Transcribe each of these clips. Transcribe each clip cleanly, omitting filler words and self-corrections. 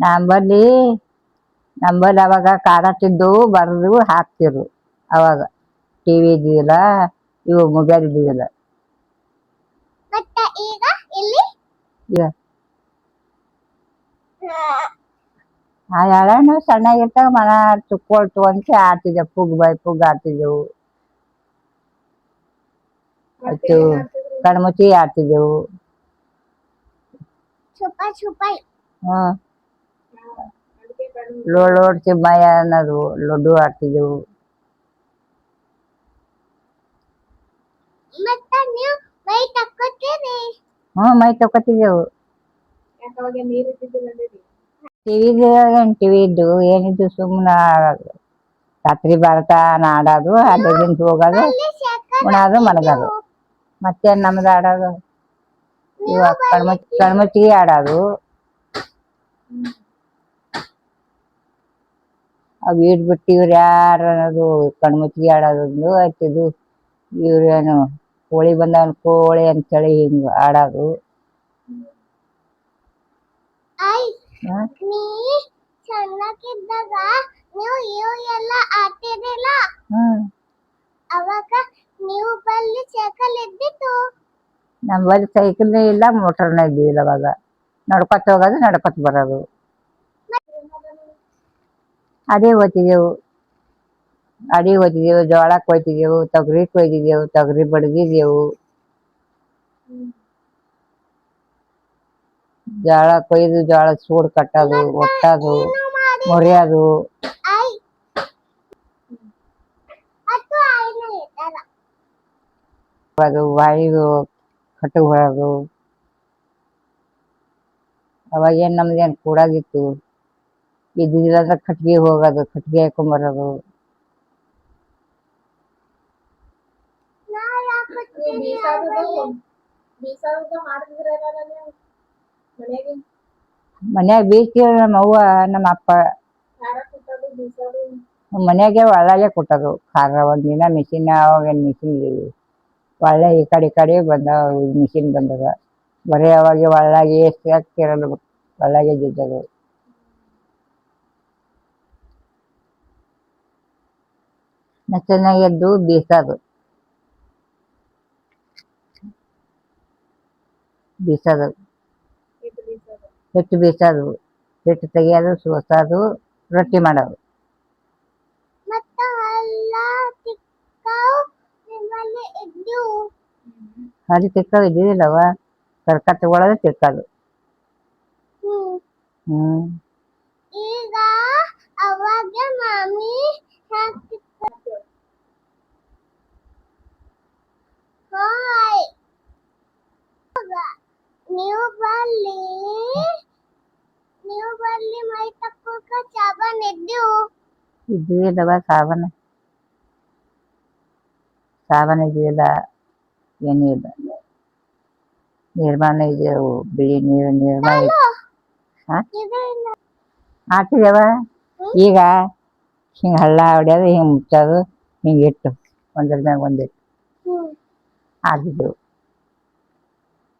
ನಂಬಲ್ಲಿ ನಂಬಲ್ಲಿ ಅವಾಗ ಕಾಡಾಟಿದ್ದವು ಬರೆದು ಹಾಕ್ತಿರು. ಅವಾಗ ಟಿವಿ ಇದ್ದಿದ್ದಿಲ್ಲ, ಇವು ಮೊಬೈಲ್ ಇದ್ದಿದ್ದಿಲ್ಲ. ಈಗ ಆ ಎಳೆನು ಸಣ್ಣಗಿರ್ತಾಗ ಮನ ತುಕ್ಕೊಳ್ತು ಅಂತ ಆಡ್ತಿದ್ದೆವು. ಪುಗ್ ಬೈ ಪುಗ್ ಆಡ್ತಿದ್ದೆವು. ಮತ್ತು ಕಣ್ಮುಚ್ಚಿ ಆಡ್ತಿದ್ದೆವು. ಹ್ಮ್, ಲೋಡ್ ಚಿಮ್ಮಯ್ಯ ಅನ್ನೋದು ಲಡ್ಡು ಆಡ್ತಿದ್ದೆವು. ಮೈ ತಕ್ಕೊತಿದ್ದೆವು. ಟಿವಿ ಇದ್ದು ಏನಿದ್ದು ಸುಮ್ಮನೆ ರಾತ್ರಿ ಬರ್ತಾನ ಆಡೋದು, ಅಲ್ಲಿಂದ ಹೋಗೋದು, ಉಣೋದು, ಮಲಗೋದು. ಮತ್ತೇನು ನಮ್ದು ಆಡೋದು? ಇವಾಗ ಕಣ್ಮುಚ್ಚಿಗೆ ಆಡೋದು. ಅವು ಇಟ್ಬಿಟ್ಟು ಇವ್ರು ಯಾರು ಅನ್ನೋದು ಕಣ್ಮುಚ್ಚಿಗೆ ಆಡೋದೊಂದು ಆಯ್ತಿದ್ದು. ಇವ್ರೇನು ಕೋಳಿ ಬಂದವನ್ ಕೋಳಿ ಅಂತೇಳಿ ಹಿಂಗೆ ಆಡೋದು. ನಮ್ಮಲ್ಲಿ ಸೈಕಲ್ನೇ ಇಲ್ಲ, ಮೋಟರ್ನೇ ಇದ್ದಿಲ್ಲ. ಅವಾಗ ನಡ್ಕೊತ ಹೋಗೋದು, ನಡ್ಕೊತ ಬರೋದು. ಅದೇ ಓದ್ತಿದ್ದೆವು. ಜೋಳ ಕೊಯ್ತಿದ್ದೆವು, ತೊಗರಿ ಕೊಯ್ತಿದ್ದೆವು, ತೊಗರಿ ಬಡ್ದಿದ್ದೆವು. ಜೋಳ ಕೊಯ್ದು ಜೋಳ ಸೂಡ್ ಕಟ್ಟೋದು, ಒಟ್ಟೋದು, ಮುರಿಯೋದು. ಅದು ಬಾಯಿದು ಕಟ್ಟು ಬರೋದು. ಅವಾಗೇನು ನಮ್ದೇನು ಕೂಡಾಗಿತ್ತು. ಇದ್ದಿದ್ದಿಲ್ಲ ಅಂದ್ರೆ ಕಟ್ಗೆ ಹೋಗೋದು, ಕಟ್ಗೆ ಹಾಕೊಂಬರೋದು. ಮನ್ಯಾಗ ಬೀಸ್ತೀವಿ ನಮ್ಮ ಅವ್ವ ನಮ್ಮ ಅಪ್ಪ. ಮನ್ಯಾಗೆ ಒಳ್ಳಾಗೆ ಕುಟ್ಟೋದು ಖಾರ. ಒಂದಿನ ಮಿಷಿನ್, ಅವಾಗೇನು ಮಿಷಿನ್ ಒಳ್ಳೆ ಈ ಕಡೆ ಬಂದಾವ, ಮಿಷಿನ್ ಬಂದದ. ಬರೀ ಅವಾಗ ಒಳ್ಳಾಗೆ ಎಷ್ಟು ಹಾಕ್ತಿರಲ್ಲ, ಒಳ್ಳಾಗೆ ಜಿದ್ದದು. ಚೆನ್ನಾಗಿ ಎದ್ದು ಬೀಸೋದು. ಹಿಟ್ಟು ಬೀಸೋದು, ಹಿಟ್ಟು ತೆಗಿಯೋದು, ಸೋಸೋದು, ರೊಟ್ಟಿ ಮಾಡೋದು. ಅಲ್ಲಿ ತಿಕ್ಕವು ಇದ್ದಿದ್ದಿಲ್ಲವ, ಕರ್ಕ ತಗೊಳ್ಳೋದು, ತಿಕ್ಕೋದು. ಈಗ ಅವಾಗ ಮಾಮಿ ನೀವು ಬರ್ಲಿ ಮೈ ತಕ್ಕೋಕ ಸಾಬನ್ ಇದ್ದಿಲ್ಲವ. ಸಾಬನ್ ಇದ್ದಿಲ್ಲ, ಏನೂ ಇಲ್ಲ. ನಿರ್ಮಾಣ ಇದೆಯವು, ಬಿಳಿ ನಿರ್ಮಾ ಹಾಕ್ತಿದ್ದೇವ. ಈಗ ಹಿಂಗೆ ಹಳ್ಳ ಹೊಡ್ಯೋದು, ಹಿಂಗೆ ಮುಚ್ಚೋದು, ಹಿಂಗೆ ಇಟ್ಟು ಒಂದ್ರ ಮ್ಯಾಗ ಒಂದಿಟ್ಟು ಹಾಕಿದ್ದೆವು.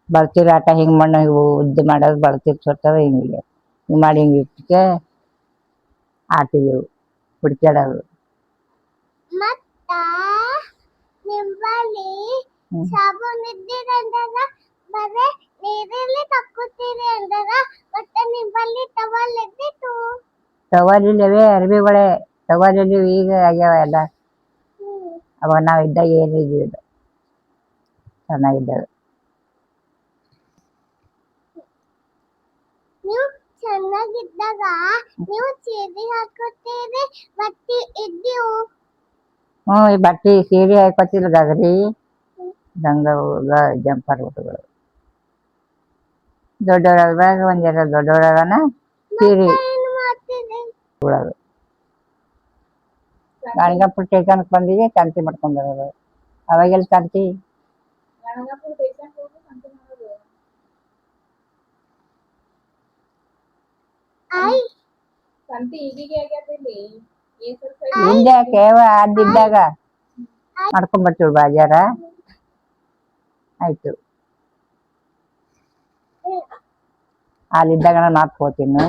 ಬಳತಿರ ಆಟ ಹಿಂಗೆ ಮಣ್ಣು ಉದ್ದು ಮಾಡೋದು, ಬಳತಿರ್ ಸುಟ್ಟೋದು, ಹಿಂಗೆ ಮಾಡಿ ಹಿಂಗೆ ಇಟ್ಟಕ್ಕೆ ಆಡ್ತಿದ್ದೆವು, ಹುಡ್ಕ್ಯಾಡೋದು. ಟವಲ್ ಇಲ್ಲವೇ, ಅರ್ಬಿಗಳೇ ಟವಲ್ ಇಲ್ಲಿವು. ಈಗ ಆಗ್ಯಾವ ಎಲ್ಲ. ಅವಾಗ ನಾವು ಇದ್ದಾಗ ಏನು ಇದ್ದಿಲ್ಲ, ಚೆನ್ನಾಗಿದ್ದಾಗ. ಚೆನ್ನಾಗಿದ್ದಾಗ ನೀವು ಸೀರೆ ಹಾಕೋತೀರಿ, ಬಟ್ಟೆ ಇದ್ದೀವು. ಈ ಬಟ್ಟೆ ಸೀರೆ ಹಾಕೋತಿಲ್ಲ, ಗಗರಿ ದಂಗ ಜಂಪರ್ ಊಟಗಳು. ದೊಡ್ಡವರಾಗ ಒಂದೆರಡು ದೊಡ್ಡವರಾಗನ ಸೀರೆ ಉಳೋದು. ಗಣಗಪ್ಪನ ಸ್ಟೇಷನ್ಗೆ ಬಂದಿಗೆ ತಂತಿ ಮಾಡ್ಕೊಂಡು ಬರೋದು. ಅವಾಗೆಲ್ಲ ತಂತಿ ಹಿಂದೆ ಕೇವ ಅದಿದ್ದಾಗ ಮಾಡ್ಕೊಂಬರ್ತೀವಿ ಬಾಜಾರ. ಆಯ್ತು, ಅಲ್ಲಿದ್ದಾಗ ನಾನು ಹೋಗ್ತೀನಿ.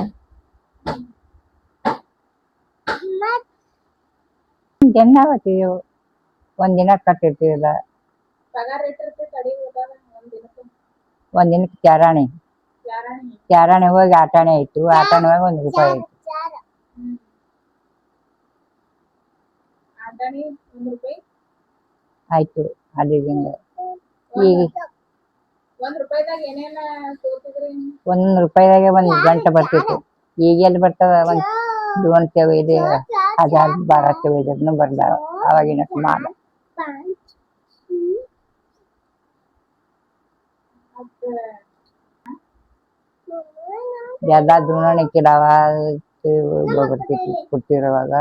ದಿನ ಓದ್ತೀವಿ, ಒಂದಿನ ಕಟ್ಟಿರ್ತೀವಿಲ್ಲ. ಪಗಾರ ಎಷ್ಟಿರ್ತೈತಿ ಕಡಿ ಹೋದಾಗ ಒಂದಿನಕ್ಕೆ? ಒಂದಿನಕ್ಕೆ ಚಾರಾಣಿ ಯಾರಾಣಿ? ಚಾರಾಣಿ ಹೋಗಿ ಆಟಾಣಿ ಆಯ್ತು, ಆಟಾಣಿ ಹೋಗಿ 1 ರೂಪಾಯಿ ಆಯ್ತು. ಆಟಾಣಿ 1 ರೂಪಾಯಿ ಆಯ್ತು ಅಲ್ಲಿಂದ. ಈಗ 1 ರೂಪಾಯಿದಾಗ ಏನೇನ ತಗೋತಿದ್ರಿ? 1 ರೂಪಾಯಿದಾಗೆ 1 ಗಂಟೆ ಬರ್ತಿತ್ತು. ಈಗ ಎಲ್ಲಿ ಬರ್ತದ? ಒಂದು ಸೇವೆ ಇದೆ, 1000-12 ಸೇವೆ ಇದನ್ನು ಬರ್ಲಾವ ಅವಾಗಿನ ಮಾಲ. ಎಲ್ಲ ದುಣಣಿಕ್ಕಿಡವ ಬರ್ತಿತ್ತು ಕೊಟ್ಟಿರುವಾಗ.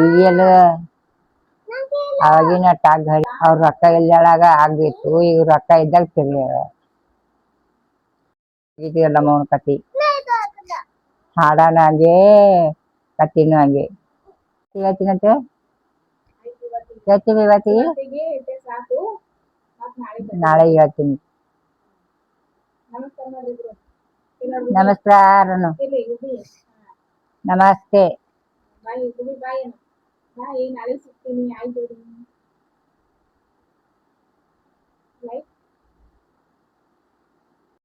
ಈಗೆಲ್ಲ ಅವಾಗಿನ ಟಾಗ್ ಅವ್ರ ರೊಕ್ಕ ಇಲ್ದಾಗ ಆಗ್ಬಿತ್ತು, ಈಗ ರೊಕ್ಕ ಇದ್ದಾಗ ತಿರ್ಲಿಲ್ಲ. ಇದೆಯಲ್ಲ ಮೌನ ಕತಿ, ಹಾಡನ ಹಾಗೆ ಕತ್ತಿನೂ ಹಾಗೆ. ಇವತ್ತಿನಂತೆ ಹೇಳ್ತೀನಿ, ಇವತ್ತಿಗೆ ಇವತ್ತಿಗೆ ಇಷ್ಟೇ ಸಾಕು. ಮತ್ತ್ ನಾಳೆ ಹೇಳ್ತೀನಿ. ನಮಸ್ಕಾರ ಮಾಡಿದ್ರು. ನಮಸ್ಕಾರನು, ಇಲ್ಲಿ ಗುಬಿ. ನಮಸ್ತೆ. ಬಾಯ್ ಗುಬಿ ಬಾಯ್. ಬಾಯ್ ನಾಳೆ ಸಿಗ್ತೀನಿ. ಆಯ್ತು.